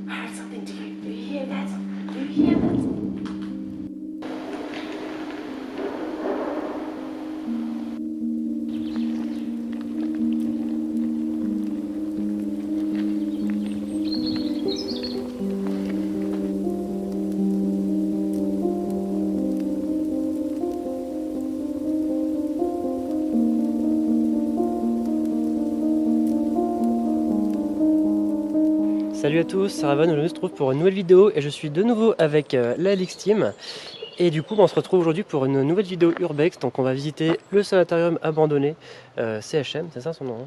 heard something. Do you hear that? Do you hear that? Salut à tous, c'est Raven, je me retrouve pour une nouvelle vidéo et je suis de nouveau avec la LX Team. Et du coup on se retrouve aujourd'hui pour une nouvelle vidéo Urbex. Donc on va visiter le sanatorium abandonné CHM, c'est ça son nom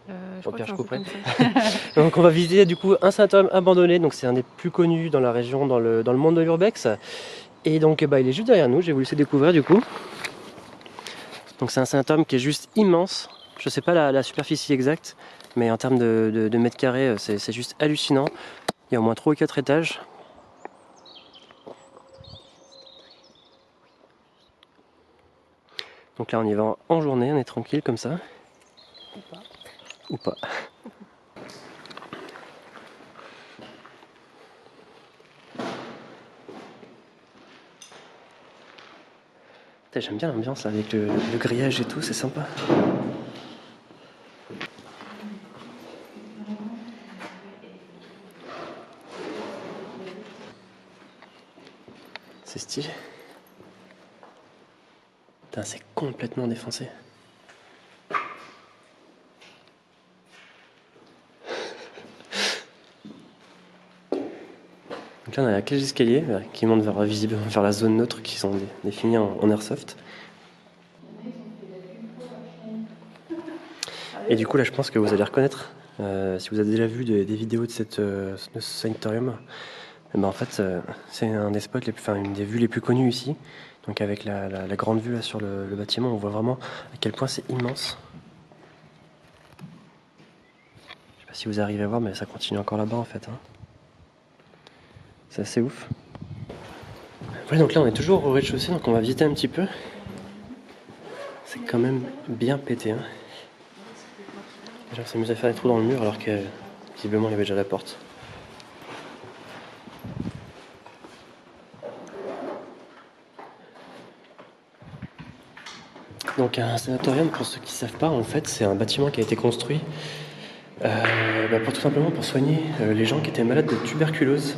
Je crois que c'est un truc comme ça. Donc on va visiter du coup un sanatorium abandonné, donc c'est un des plus connus dans la région, dans le monde de l'Urbex. Et donc il est juste derrière nous, je vais vous laisser découvrir du coup. Donc c'est un sanatorium qui est juste immense, je sais pas la superficie exacte, mais en termes de mètres carrés c'est juste hallucinant. Il y a au moins 3 ou 4 étages. Donc là on y va en journée, on est tranquille comme ça. Ou pas. Ou pas. J'aime bien l'ambiance avec le grillage et tout, c'est sympa. C'est stylé. Putain, c'est complètement défoncé. Donc là on a la cage d'escalier qui monte vers la zone neutre qui sont définis en airsoft. Et du coup là je pense que vous allez reconnaître, si vous avez déjà vu des vidéos de ce sanatorium, en fait c'est un des spots une des vues les plus connues ici. Donc avec la grande vue là sur le bâtiment, on voit vraiment à quel point c'est immense. Je sais pas si vous arrivez à voir, mais ça continue encore là-bas en fait. C'est assez ouf. Ouais, donc là on est toujours au rez-de-chaussée, donc on va visiter un petit peu. C'est quand même bien pété. Les gens s'amusent à faire des trous dans le mur alors que visiblement il y avait déjà la porte. Donc un sanatorium, pour ceux qui ne savent pas, en fait c'est un bâtiment qui a été construit pour tout simplement pour soigner les gens qui étaient malades de tuberculose.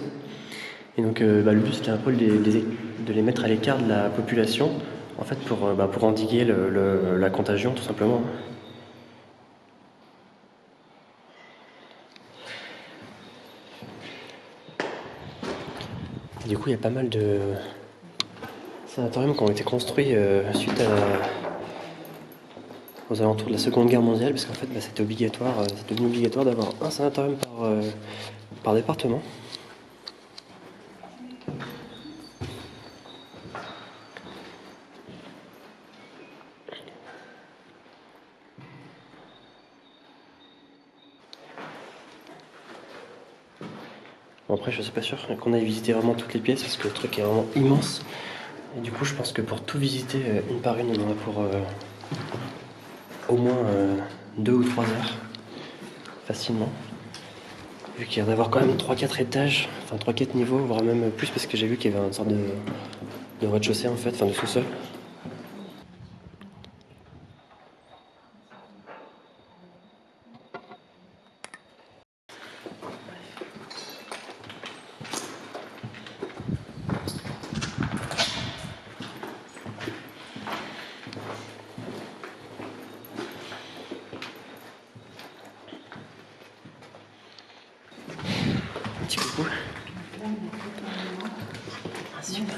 Et donc le but c'était un peu de les mettre à l'écart de la population, en fait pour endiguer la contagion tout simplement. Et du coup il y a pas mal de sanatoriums qui ont été construits suite aux alentours de la Seconde Guerre mondiale, parce qu'en fait c'était obligatoire, c'est devenu obligatoire d'avoir un sanatorium par département. Bon, après je suis pas sûr qu'on aille visiter vraiment toutes les pièces parce que le truc est vraiment immense. Et du coup je pense que pour tout visiter une par une on en a pour au moins 2 ou 3 heures facilement. Vu qu'il y en a d'avoir quand même 3-4 étages, enfin 3-4 niveaux, voire même plus parce que j'ai vu qu'il y avait une sorte de rez-de-chaussée en fait, enfin de sous-sol. Un petit coucou. Ah, super.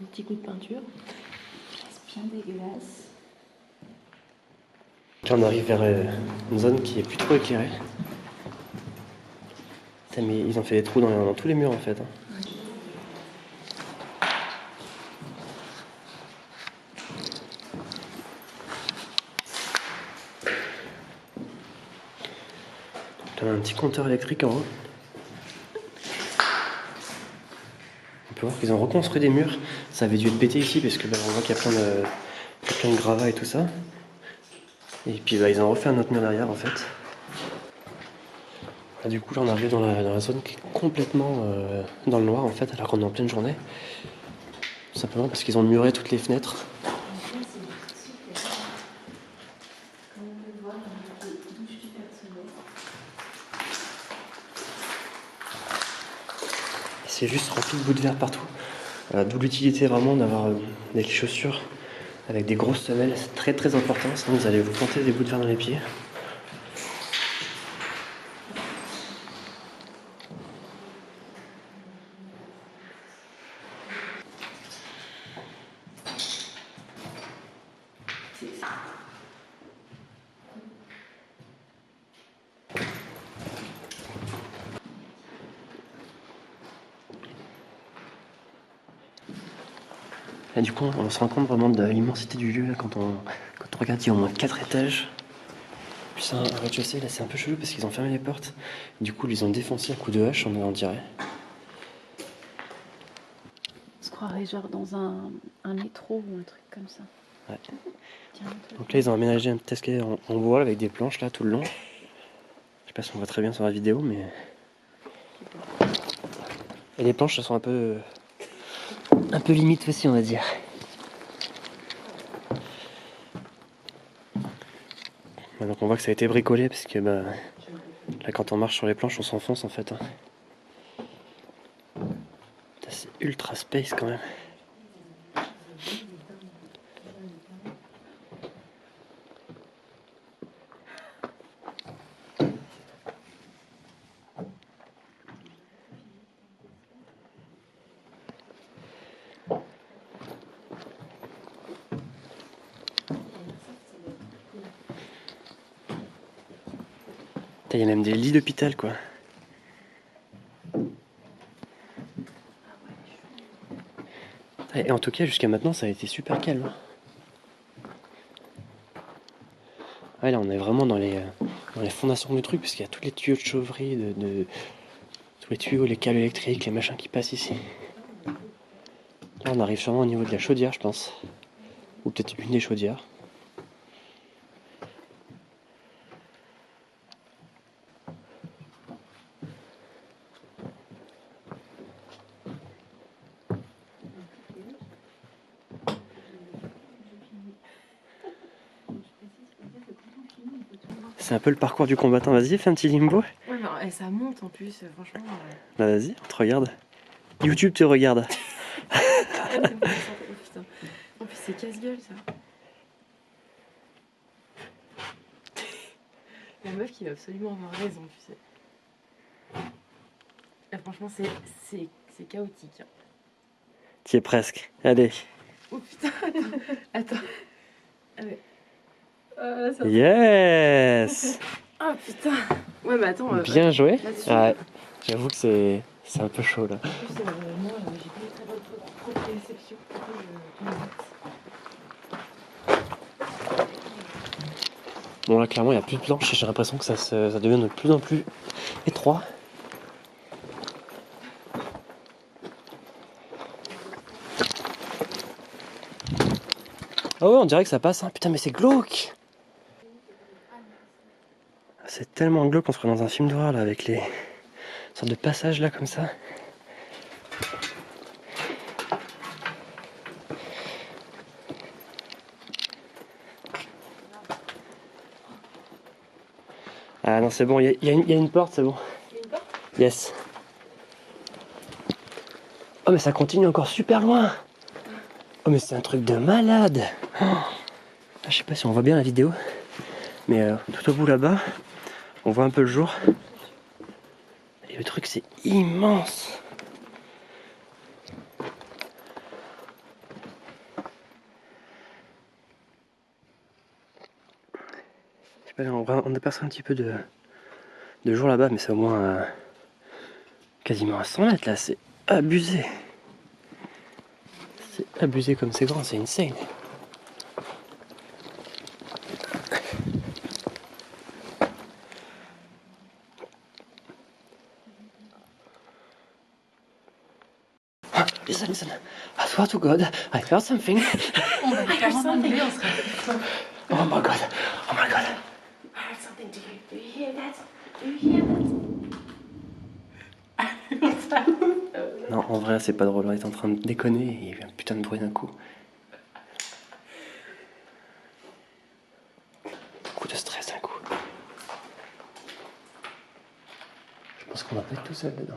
Un petit coup de peinture. C'est bien dégueulasse. Là on arrive vers une zone qui est plus trop éclairée. Putain, mais ils ont fait des trous dans tous les murs en fait. Là, on a un petit compteur électrique en haut. On peut voir qu'ils ont reconstruit des murs. Ça avait dû être pété ici parce que on voit qu'il y a plein plein de gravats et tout ça. Et puis bah, ils ont refait un autre mur derrière en fait. Ah, du coup là on arrive dans la zone qui est complètement dans le noir en fait, alors qu'on est en pleine journée. Tout simplement parce qu'ils ont muré toutes les fenêtres. C'est juste rempli de bouts de verre partout. D'où l'utilité vraiment d'avoir des chaussures avec des grosses semelles. C'est très très important, sinon vous allez vous planter des bouts de verre dans les pieds. Et du coup, on se rend compte vraiment de l'immensité du lieu là, quand on regarde, il y a au moins 4 étages. Puis c'est un rez-de-chaussée, là c'est un peu chelou parce qu'ils ont fermé les portes. Du coup, ils les ont défoncés à coups de hache, on dirait. On se croirait genre dans un métro ou un truc comme ça. Ouais. Tiens, un truc. Donc là, ils ont aménagé un petit escalier en bois avec des planches là tout le long. Je sais pas si on voit très bien sur la vidéo, mais. Et les planches, elles sont un peu limite aussi, on va dire. Donc on voit que ça a été bricolé parce que bah, là quand on marche sur les planches on s'enfonce en fait. Hein. C'est ultra space quand même. Il y a même des lits d'hôpital quoi. Et en tout cas jusqu'à maintenant ça a été super calme. Ouais, là on est vraiment dans les fondations du truc parce qu'il y a tous les tuyaux de chauverie, tous les tuyaux, les câbles électriques, les machins qui passent ici. Là on arrive sûrement au niveau de la chaudière je pense. Ou peut-être une des chaudières. C'est un peu le parcours du combattant. Vas-y, fais un petit limbo. Ouais, mais ça monte en plus, franchement. Bah vas-y, on te regarde. YouTube te regarde. Oh, putain. En plus, c'est casse-gueule ça. La meuf qui va absolument avoir raison, tu sais. Là, franchement, c'est chaotique. T'y es presque. Allez. Oh putain, attends. Ah ouais. Yes. Ah putain. Ouais, mais attends. Bien attends, joué. là-dessus. Ouais. J'avoue que c'est un peu chaud là. En plus, moi, j'ai pas eu très bonne proprioception. Du coup, je tombe vite. Bon là clairement il n'y a plus de planches et j'ai l'impression que ça devient de plus en plus étroit. Ah ouais on dirait que ça passe hein. Putain mais c'est glauque. C'est tellement glauque qu'on se croit dans un film d'horreur là avec les sortes de passages là comme ça. Ah non c'est bon, il y a une porte, c'est bon. Il y a une porte ? Yes. Oh mais ça continue encore super loin. Oh mais c'est un truc de malade. Oh. Ah, je sais pas si on voit bien la vidéo, mais tout au bout là-bas, on voit un peu le jour. Et le truc c'est immense. Je sais pas, on aperçoit un petit peu de jour là-bas, mais c'est au moins quasiment à 100 mètres là, c'est abusé. C'est abusé comme c'est grand, c'est insane. Ah, les ânes. Ah, swear to God, I heard something. On va faire something. On serait... Oh my God, oh my God. I heard something. Do you hear that? Do you hear that? Non, en vrai, c'est pas drôle. On est en train de déconner et il y a eu un putain de bruit d'un coup. Beaucoup de stress d'un coup. Je pense qu'on va pas être tout seul dedans.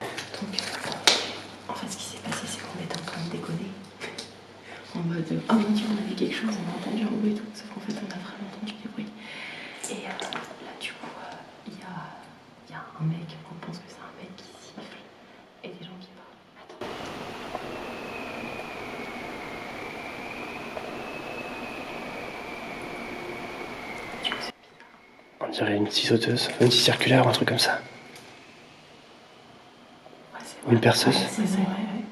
Donc, en fait, ce qui s'est passé, c'est qu'on était en train de déconner. En mode, oh mon dieu, on a vu quelque chose, on a entendu un bruit et tout. Sauf qu'en fait, on a vraiment entendu des bruits. Et là, du coup, il y a un mec, on pense que c'est un mec qui siffle et des gens qui parlent. Attends. On dirait une scie sauteuse, une scie circulaire ou un truc comme ça. Ouais, c'est Ou une perceuse. Ouais, c'est vrai, ouais.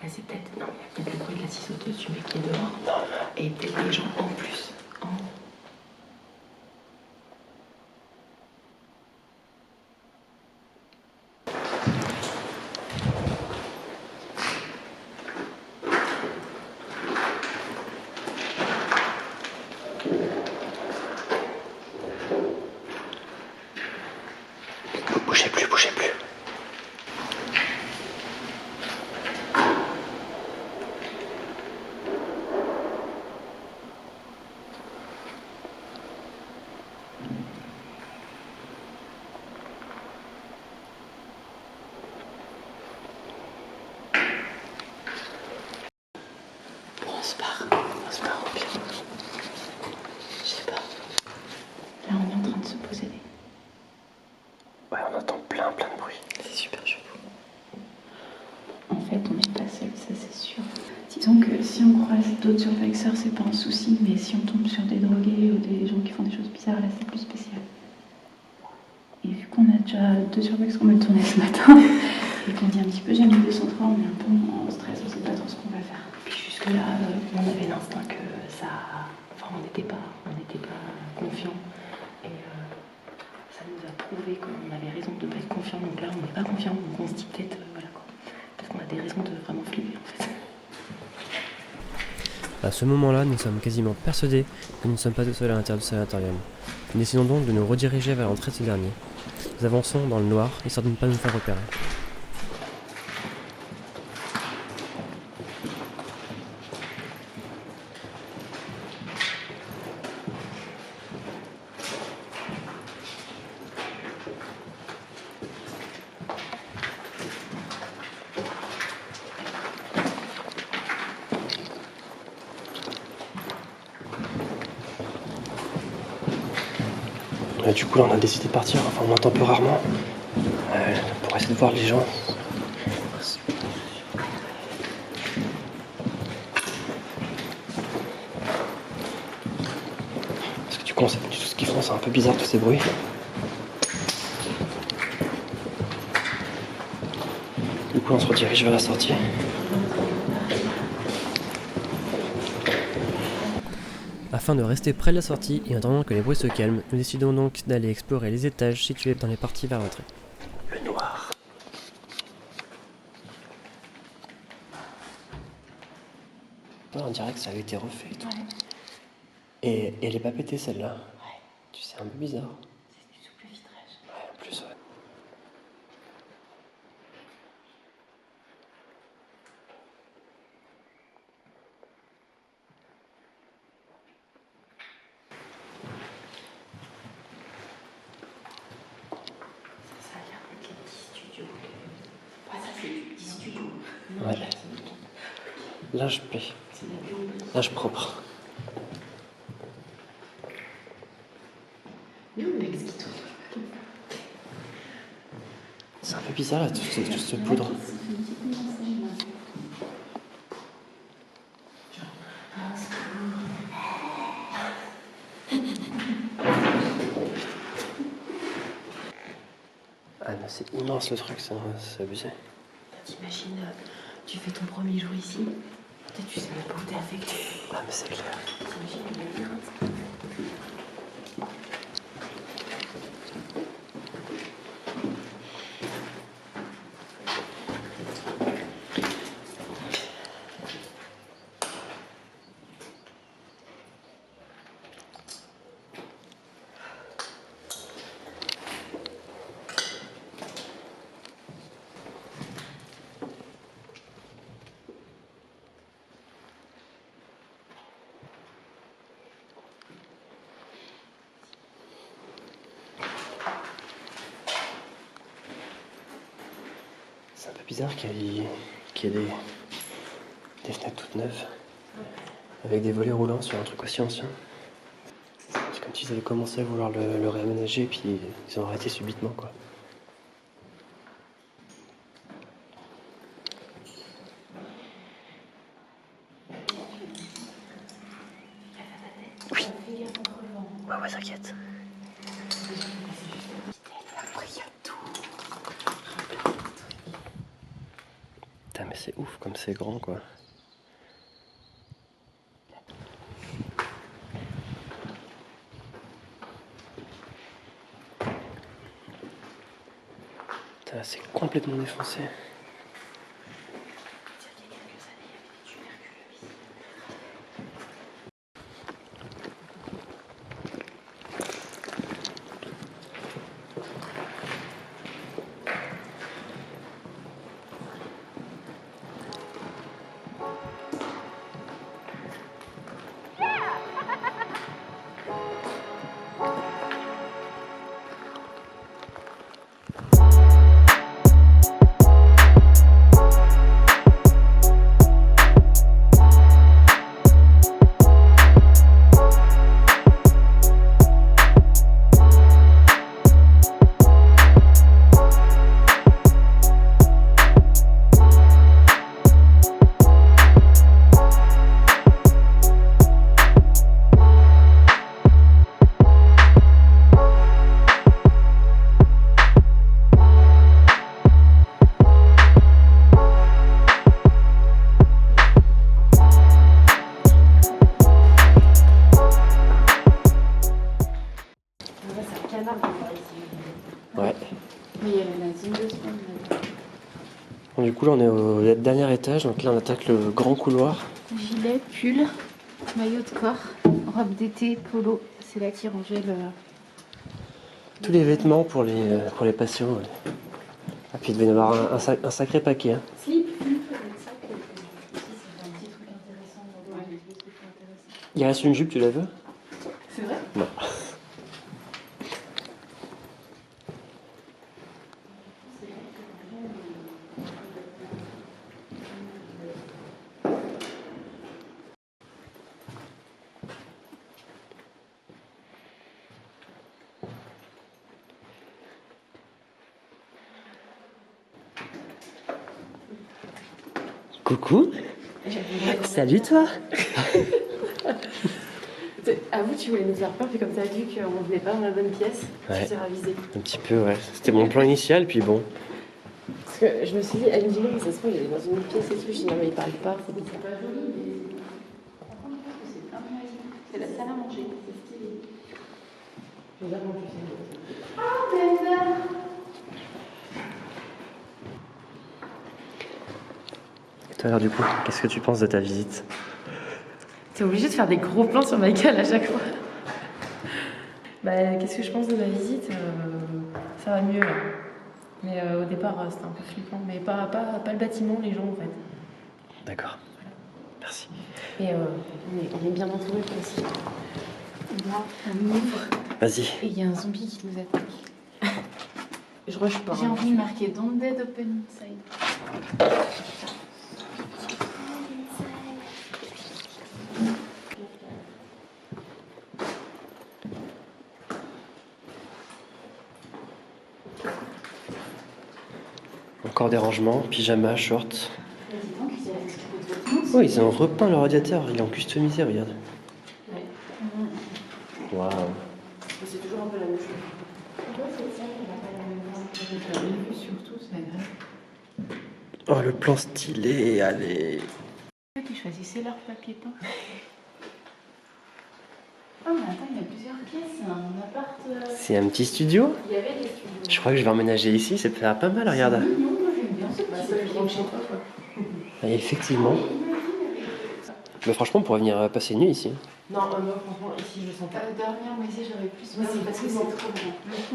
Mais c'est peut-être. Non, il y a peut-être le bruit de la scie sauteuse du mec qui est dehors. Non. Et peut-être les gens en plus. En haut. Bougez plus, bougez plus. Bon, on se barre. On se barre au pire. Je sais pas. Là, on est en train de se poser des. Ouais, on entend plein de bruit. C'est super chelou. En fait, on n'est pas seul, ça c'est sûr. Disons que si on croise d'autres survexeurs, c'est pas un souci, mais si on tombe sur des drogués ou des gens qui font des choses bizarres, là c'est plus spécial. Et vu qu'on a déjà 2 survex qu'on a tourné ce matin, et qu'on dit un petit peu jamais 203, on est un peu en stress, on sait pas trop ce qu'on va faire. Puis jusque-là, on avait l'instinct que ça. Enfin, on n'était pas confiants. Et ça nous a prouvé qu'on avait raison de ne pas être confiants. Donc là, on n'est pas confiants, donc on se dit peut-être, voilà quoi. Peut-être qu'on a des raisons de vraiment flipper en fait. À ce moment-là, nous sommes quasiment persuadés que nous ne sommes pas tout seuls à l'intérieur du sanatorium. Nous décidons donc de nous rediriger vers l'entrée de ce dernier. Nous avançons dans le noir, histoire de ne pas nous faire repérer. Du coup, là, on a décidé de partir. Enfin, on entend peu rarement. Pour essayer de voir les gens. Parce que du coup, on sait pas du tout ce qu'ils font. C'est un peu bizarre, tous ces bruits. Du coup, on se redirige vers la sortie. Afin de rester près de la sortie et en attendant que les bruits se calment, nous décidons donc d'aller explorer les étages situés dans les parties vers l'entrée. Le noir. Ouais, on dirait que ça avait été refait et tout. Ouais. Et elle est pas pétée celle-là. Ouais. Tu sais, un peu bizarre. C'est du souple vitrage. Ouais, en plus, ouais. Ça a l'air d'être les petits studios. Ouais, ça c'est du petit studio. Non, Ouais. Linge paix. c'est la bureau. Linge propre. Mais où le mec qui tourne? C'est un peu bizarre là, tout ce poudre. Ah non, c'est immense le truc, ça, c'est abusé. T'imagines, tu fais ton premier jour ici, peut-être tu sais même pas où t'es affecté. Ah mais c'est clair. T'imagines le labyrinthe. bizarre qu'il y ait des fenêtres toutes neuves avec des volets roulants sur un truc aussi ancien. C'est comme s'ils avaient commencé à vouloir le réaménager et puis ils ont arrêté subitement quoi. Oui. Ouais, t'inquiète. Après, il y a tout. Putain, mais c'est ouf comme c'est grand quoi. Putain, c'est complètement défoncé. Ouais. Mais il y avait la zine de semaine. Bon, du coup là on est au dernier étage, donc là on attaque le grand couloir. Gilet, pull, maillot de corps, robe d'été, polo. C'est là qu'ils rangeaient le... Tous les vêtements pour les patients. Ouais. Ah puis il devait y en avoir un sacré paquet. Hein. Slip. Il reste une jupe, tu la veux? C'est vrai? Non. Coucou. Salut toi. Avoue, tu voulais nous faire peur, puis comme tu as vu qu'on venait pas dans la bonne pièce, Ouais. tu t'es ravisé. Un petit peu, ouais. C'était mon plan initial, puis bon. Parce que je me suis dit, elle me dit non, mais ça se trouve, il est dans une autre pièce et tout. Je dis non, mais il parle pas, c'est pas joli, mais. C'est la salle à manger. C'est stylé. Je vais dire comment tu sais. Et toi alors du coup, qu'est-ce que tu penses de ta visite? T'es obligé de faire des gros plans sur ma gueule à chaque fois. Bah, qu'est-ce que je pense de ma visite? Ça va mieux là. Mais au départ, c'était un peu flippant. Mais pas le bâtiment, les gens en fait. D'accord. Merci. Et on est bien entouré aussi. Là, on ouvre Vas-y. et il y a un zombie qui nous attaque. Je rush pas. J'ai envie de marquer Don't Dead Open Inside. Encore des rangements, pyjama, short. Oh, ils ont repeint le radiateur, il est en customisé, regarde. Ouais. Waouh. C'est toujours un peu la même chose. Surtout, c'est agréable. Oh, le plan stylé, allez. Qui choisissaient leur papier peint. Oh, mais attends, il y a plusieurs pièces. C'est un appart. C'est un petit studio. Il y avait des studios. Je crois que je vais emménager ici, ça peut faire pas mal, regarde. C'est mignon, moi j'aime bien ce Bah, petit ça fait papier grand chez peint. toi, quoi. Et effectivement. Mais franchement, on pourrait venir passer une nuit ici. Non, moi, franchement, ici, je sens pas. Dormir, moi aussi j'aurais plus. Moi, c'est parce que c'est trop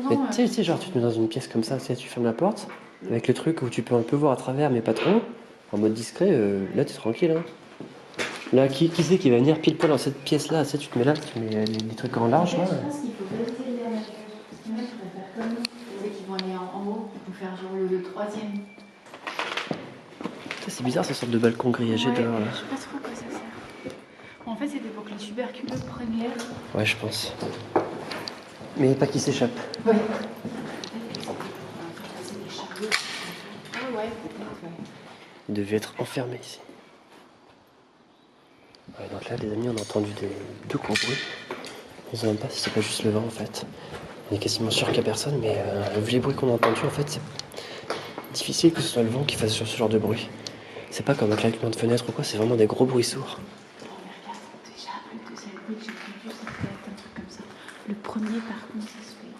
grand. Mais tu sais, genre, tu te mets dans une pièce comme ça, tu sais, tu fermes la porte, avec le truc où tu peux un peu voir à travers, mais pas trop, en mode discret, là, t'es tranquille. Hein. Là, qui c'est qui va venir pile poil dans cette pièce-là? Tu sais, tu te mets là, tu mets les trucs en large, là. Je pense qu'il faut rester les nature. Parce que moi, je pourrais faire comme nous. Tu sais, qui vont aller en haut, ils vont faire genre le troisième. C'est bizarre cette sorte de balcon grillagé Ouais, dehors là. je sais pas trop à quoi ça sert. En fait, c'était pour que les tuberculeux prennent l'air. Ouais, je pense. Mais pas qu'ils s'échappent. Ouais. Ah ouais, peut-être, ouais. Ils devaient être enfermés ici. Ouais, donc là, les amis, on a entendu deux gros bruits. On se demande pas si c'est pas juste le vent en fait. On est quasiment sûr qu'il n'y a personne, mais vu les bruits qu'on a entendus, en fait, c'est difficile que ce soit le vent qui fasse ce genre de bruit. C'est pas comme un claquement de fenêtre ou quoi, c'est vraiment des gros bruits sourds. Non, mais regarde, déjà, le deuxième bruit que j'ai entendu, ça peut être un truc comme ça. Le premier, par contre, ça se fait.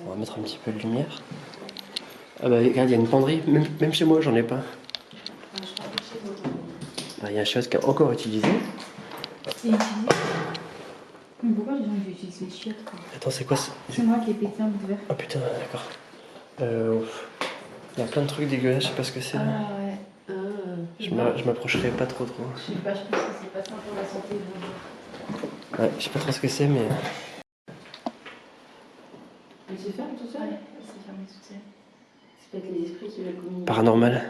On va mettre un petit peu de lumière. Ah bah regarde, il y a une penderie, même chez moi, j'en ai pas. Bah, il y a un chose qui est encore utilisé. C'est utilisé. Mais pourquoi les gens ils utilisent les chiottes quoi? Attends, c'est quoi C'est moi qui ai pété un bout de verre. Oh putain, d'accord. Il y a plein de trucs dégueulasses, je sais pas ce que c'est. Ah là. ouais. Je m'approcherai pas trop. Je sais pas, je pense que c'est pas ça pour la santé. Ouais, je sais pas trop ce que c'est, mais. Elle se ferme tout seul. Ouais, c'est fermé toute seule. C'est peut-être les esprits qui veulent communiquer. Paranormal.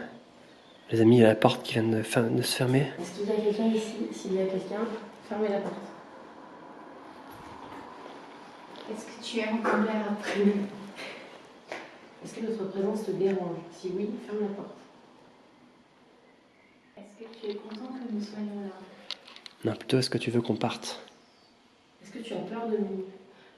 Les amis, il y a la porte qui vient de se fermer. Est-ce qu'il y a quelqu'un ici? S'il y a quelqu'un, fermez la porte. Est-ce que tu aimes entendre l'air après? Est-ce que notre présence te dérange? Si oui, ferme la porte. Est-ce que tu es content que nous soyons là? Non, plutôt, est-ce que tu veux qu'on parte? Est-ce que tu as peur de nous?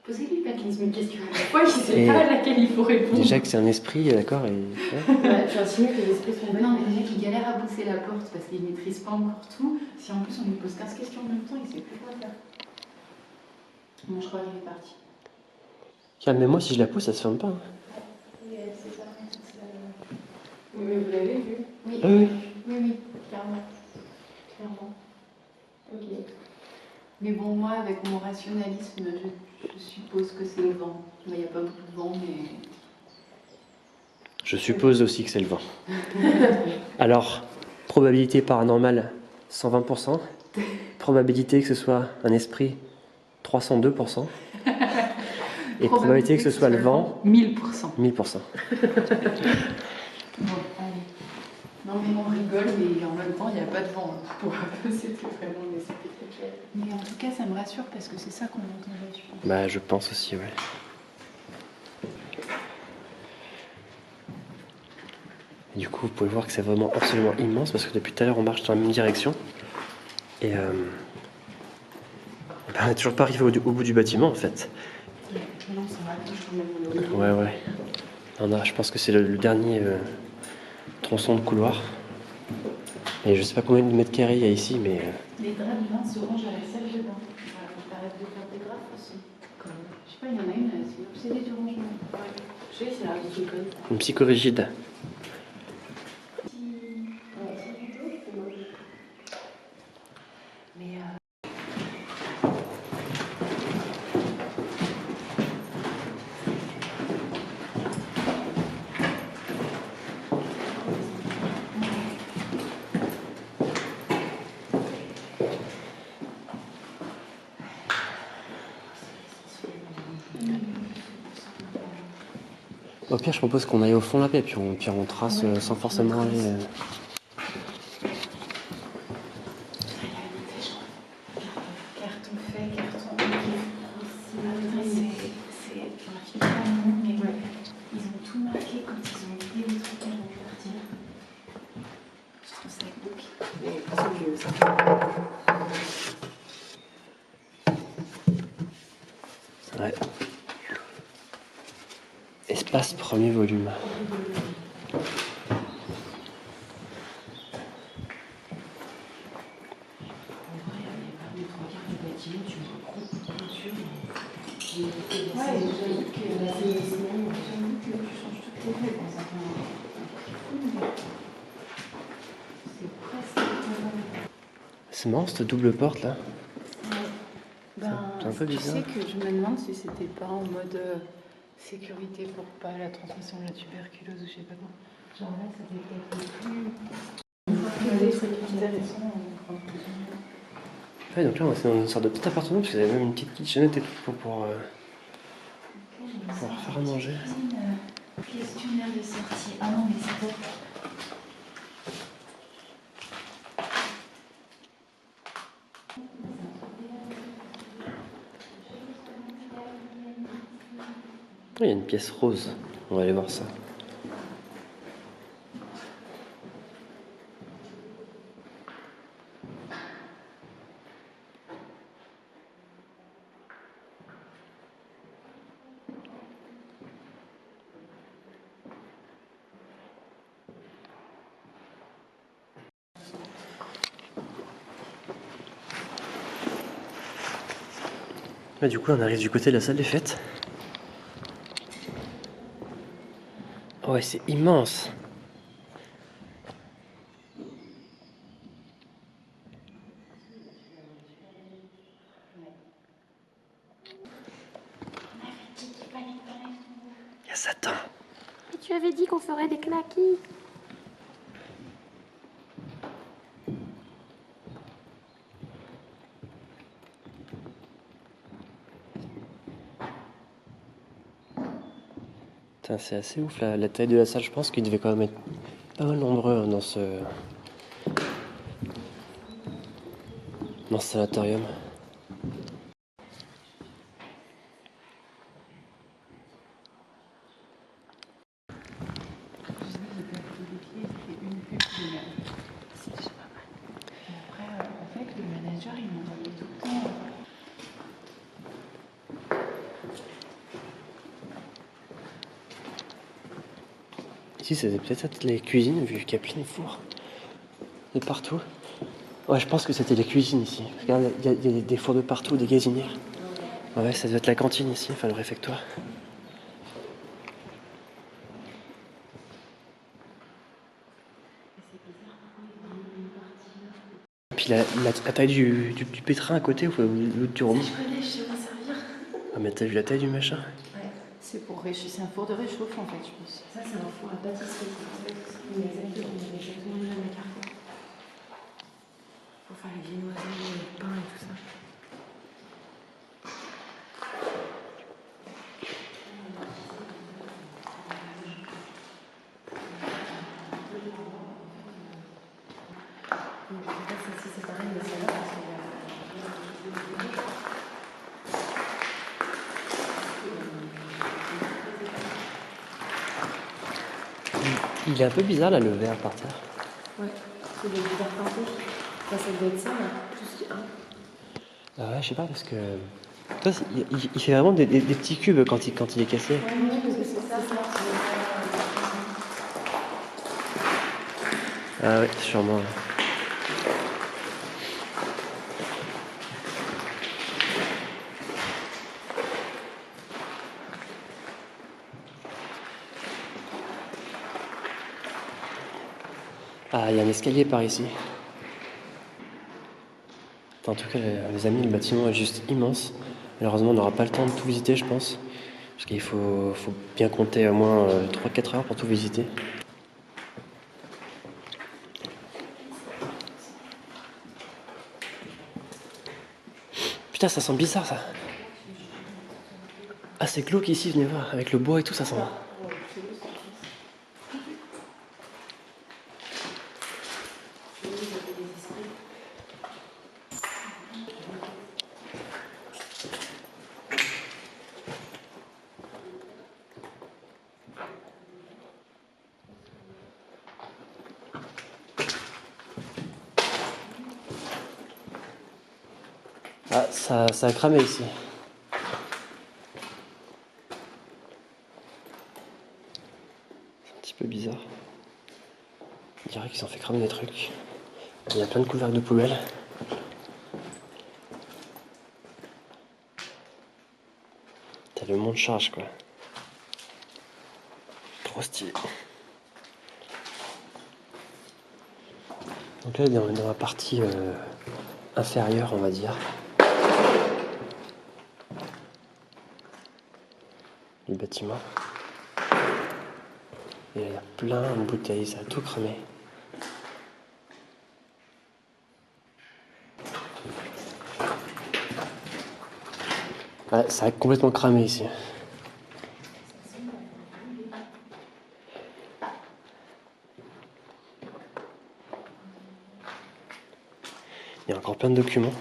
Posez-lui pas 15 000 questions à la fois, je sais Et pas à laquelle il faut répondre. Déjà que c'est un esprit, d'accord, et. Ouais, tu insinues que les esprits sont bêtes. Non, mais déjà qu'il galère à pousser la porte parce qu'il maîtrise pas encore tout. Si en plus on lui pose 15 questions en même temps, il sait plus quoi faire. Bon, je crois qu'il est parti. Tiens, mais moi, si je la pousse, ça se ferme pas. Hein. Oui, c'est ça. Oui, mais vous l'avez vu? Oui, Ah oui. oui, clairement. Clairement. Ok. Mais bon, moi, avec mon rationalisme, je suppose que c'est le vent. Il n'y a pas beaucoup de vent, mais. Je suppose aussi que c'est le vent. Alors, probabilité paranormale, 120%. Probabilité que ce soit un esprit, 302%. Et probabilité que ce soit le vent, 1000%. 1000%. Bon, allez. Non, mais on rigole, mais en même temps, il n'y a pas de vent. Pour un peu, c'était vraiment une esprit. Mais en tout cas, ça me rassure parce que c'est ça qu'on entendait, je pense. Bah, je pense aussi, ouais. Et du coup, vous pouvez voir que c'est vraiment absolument immense parce que depuis tout à l'heure, on marche dans la même direction. Et ben, on n'est toujours pas arrivé au bout du bâtiment, en fait. Non, ça rapproche quand même. Ouais. Je pense que c'est le dernier tronçon de couloir. Et je sais pas combien de mètres carrés il y a ici, mais. Les draps de bain se rangent à la salle de bain. Voilà, faut t'arrêter de faire des draps aussi. Je sais pas, il y en a une, c'est l'obsédé du rangement. Ouais. Je sais, c'est la ridicule. Une psychorigide. Mais Au pire, je propose qu'on aille au fond là, et puis on trace sans forcément aller. carton fait, carton enlevé. C'est vraiment, mais ouais. Ils ont tout marqué quand ils ont oublié les trucs avant de partir. Je trouve ça glauque. Mais c'est vieux, ça. Ouais. Espace premier volume. Ouais, j'avoue que l'assainissement, j'avoue que tu changes toutes tes règles dans un plan. C'est presque. C'est marrant cette double porte là. Ben, C'est un peu tu bizarre. sais que je me demande si c'était pas en mode sécurité pour pas la transmission de la tuberculose ou je sais pas quoi. Genre là, ça devait être plus. Une fois que les trucs intéressants, on prend plus. Ouais, donc là, c'est dans une sorte de petit appartement parce qu'il y avait même une petite kitchenette et tout pour faire à manger. Questionnaire de sortie. Ah non, mais c'est top. Il y a une pièce rose. On va aller voir ça. Là, du coup, on arrive du côté de la salle des fêtes. Oh ouais, c'est immense. Il y a Satan. Mais tu avais dit qu'on ferait des knackis. Putain, c'est assez ouf la taille de la salle. Je pense qu'il devait quand même être pas mal nombreux hein, dans ce sanatorium. C'est déjà pas mal. Et après, avec le manager, il m'envoyait tout le temps. Ici, c'était peut-être les cuisines, vu qu'il y a plein de fours de partout. Ouais, je pense que c'était les cuisines ici. Regarde, il y a des fours de partout, des gazinières. Ouais, ça doit être la cantine ici, enfin le réfectoire. Puis la taille du pétrin à côté ou du roman. Je connais, je sais m'en servir. Ah, mais t'as vu la taille du machin? C'est pour c'est un four de réchauffe en fait, je pense. Ça, c'est un four à pâtisserie. Il y a exactement le même carton. Pour faire les viennoiseries, le pain et tout ça. Donc, en fait, ça, c'est pareil, mais c'est là parce qu'il y a... Il est un peu bizarre là, le verre par terre. Ouais, c'est des verres teintés. Ça doit être ça, là. Tout ce qui est un. Ah ouais, je sais pas parce que. Toi, il fait vraiment des petits cubes quand il est cassé. Ouais, parce que c'est ça. Ah ouais, sûrement. Ouais. Ah, il y a un escalier par ici. En tout cas, les amis, le bâtiment est juste immense. Malheureusement, on n'aura pas le temps de tout visiter, je pense. Parce qu'il faut bien compter au moins 3-4 heures pour tout visiter. Putain, ça sent bizarre ça. Ah, c'est glauque ici, venez voir. Avec le bois et tout, ça sent. Ah, ça a cramé ici. C'est un petit peu bizarre. On dirait qu'ils ont fait cramer des trucs. Il y a plein de couvercles de poubelle. T'as le monde charge quoi. Trop stylé. Donc là, on est dans la partie inférieure, on va dire. Du bâtiment. Et il y a plein de bouteilles, ça a tout cramé. Ouais, ça a complètement cramé ici. Il y a encore plein de documents.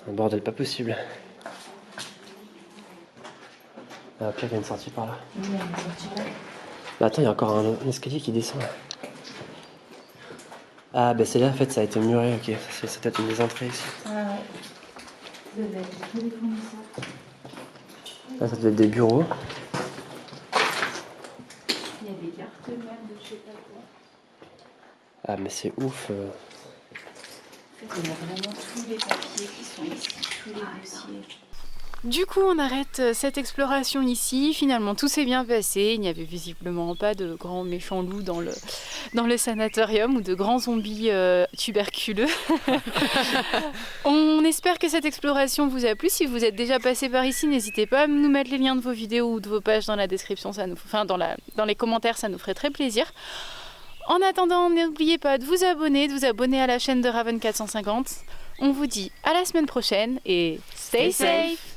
Un bordel pas possible. Ah, ok, il y a une sortie par là. Bah attends, il y a encore un escalier qui descend. Ah bah c'est là en fait, ça a été muré, ok. C'est peut-être une des entrées ici. Là, ça devait être des bureaux. Il y a des cartes même de je sais pas quoi. Ah mais c'est ouf. En fait, on a vraiment tous les papiers qui sont ici, tous les dossiers. Du coup, on arrête cette exploration ici. Finalement, tout s'est bien passé. Il n'y avait visiblement pas de grands méchants loups dans le sanatorium ou de grands zombies tuberculeux. On espère que cette exploration vous a plu. Si vous êtes déjà passé par ici, n'hésitez pas à nous mettre les liens de vos vidéos ou de vos pages dans la description. Dans les commentaires, ça nous ferait très plaisir. En attendant, n'oubliez pas de vous abonner à la chaîne de Raven450. On vous dit à la semaine prochaine et stay safe.